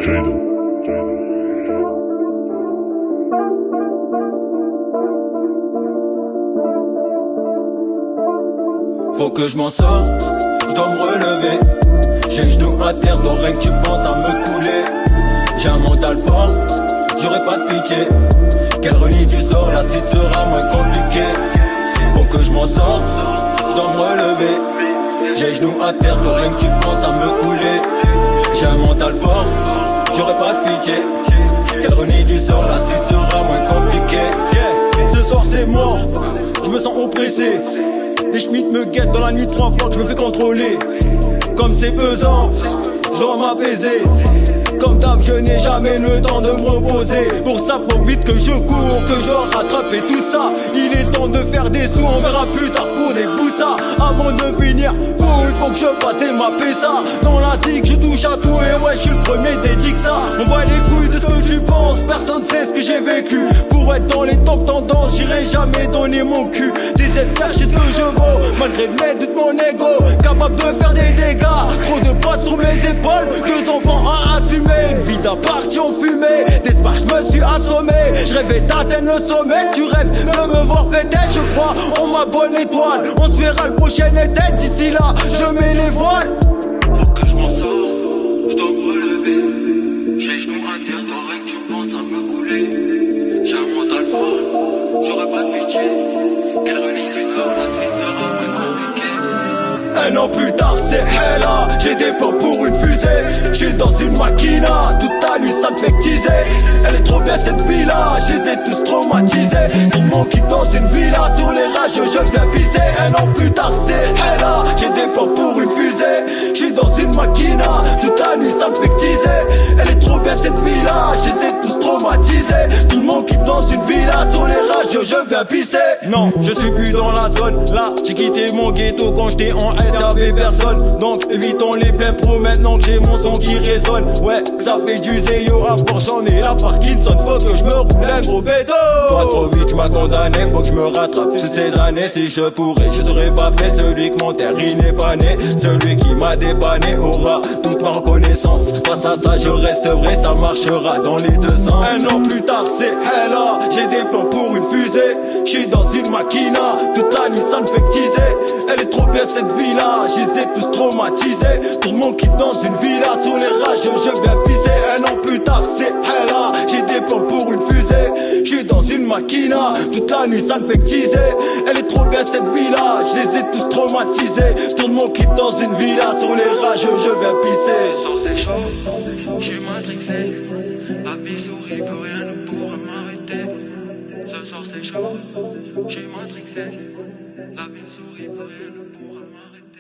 Faut que je m'en sorte, je dois me relever. J'ai les genoux à terre, d'oreille que tu penses à me couler. J'ai un mental fort, j'aurai pas de pitié. Quel renie tu sors, la suite sera moins compliquée. Faut que je m'en sorte, je dois me relever. J'ai les genoux à terre, d'oreille que tu penses à me couler. J'ai un mental fort, j'aurai pas de pitié. Quel renie tu sors, la suite sera moins compliquée. Ce soir c'est mort, je me sens oppressé. Les schmitts me guettent dans la nuit, 3 fois que je me fais contrôler. Comme c'est pesant, je dois m'apaiser. Comme d'hab, je n'ai jamais le temps de me reposer. Pour ça, faut vite que je cours, que je rattrape et tout ça. Il est temps de faire des sous, on verra plus tard pour des boussas. Avant de finir, faut que je fasse des ça. Dans la zig, je touche à tout et ouais, je suis le premier dédié que ça. On voit les couilles de ce que tu penses, personne sait ce que j'ai vécu. Pour être dans les top tendances, j'irai jamais donner mon cul. Des frères, je sais ce que je vaux, malgré le mètre de mon ego. Capable de faire des dégâts, trop de poids sur mes épaules. 2 enfants à assumer, une vie d'apparti en fumée. D'espoir, je me suis assommé, je rêvais d'atteindre le sommet. Tu rêves de me voir fêter, je crois en ma bonne étoile. On se verra le prochain été, d'ici là, je mets les voiles. Faut que je m'en sorte, je dois me relever. J'ai les genoux à terre, t'aurais que tu penses à me couler. J'ai un mental fort, j'aurais pas de pitié. Quel renie tu sors, la suite sera moins compliquée. 1 an plus tard c'est là, j'ai des plans pour une fusée. J'suis dans une machina, toute la nuit ça me fait teaser. Elle est trop bien cette villa, je les ai tous traumatisés. Tout le monde qui dans une villa, sur les rages je viens pisser. 1 an plus tard c'est là, j'ai des plans pour une fusée. J'suis dans une machina, toute la nuit ça me fait teaser. Elle est trop bien cette villa, je les ai tous traumatisés. Tout le monde qui dans une villa, sur les rages je viens pisser. Non, je suis plus dans la zone, là j'ai quitté mon ghetto quand j'étais en S. Y'avait personne, donc évitons les pleins pros maintenant que j'ai mon son qui résonne. Ouais, ça fait du zéyo à fort, j'en ai la Parkinson. Faut que je me roule un gros bédo. Pas trop vite, tu m'as condamné, faut que je me rattrape. Toutes ces années, si je pourrais, je serais pas fait. Celui que mon terre, il n'est pas né. Celui qui m'a dépanné aura toute ma reconnaissance. Face à ça, je reste vrai, ça marchera dans les 2 sens. 1 an plus tard, c'est là, j'ai des plans pour une fusée. J'suis dans une machina, toute la nuit ça me fait teaser. Elle est trop bien cette villa, je les ai tous traumatisés. Tout le monde qui danse une villa, sur les rages je viens pisser. 1 an plus tard c'est là, j'ai des plans pour une fusée. J'suis dans une machina, toute la nuit ça me fait teaser. Elle est trop bien cette villa, je les ai tous traumatisés. Tout le monde qui danse une villa, sur les rages je viens pisser. Ce soir c'est chaud, j'suis matrixé. La vie sourit, plus rien ne pourra m'arrêter. Ce soir c'est chaud, j'suis matrixé. La vie me sourit, plus rien ne pourra m'arrêter.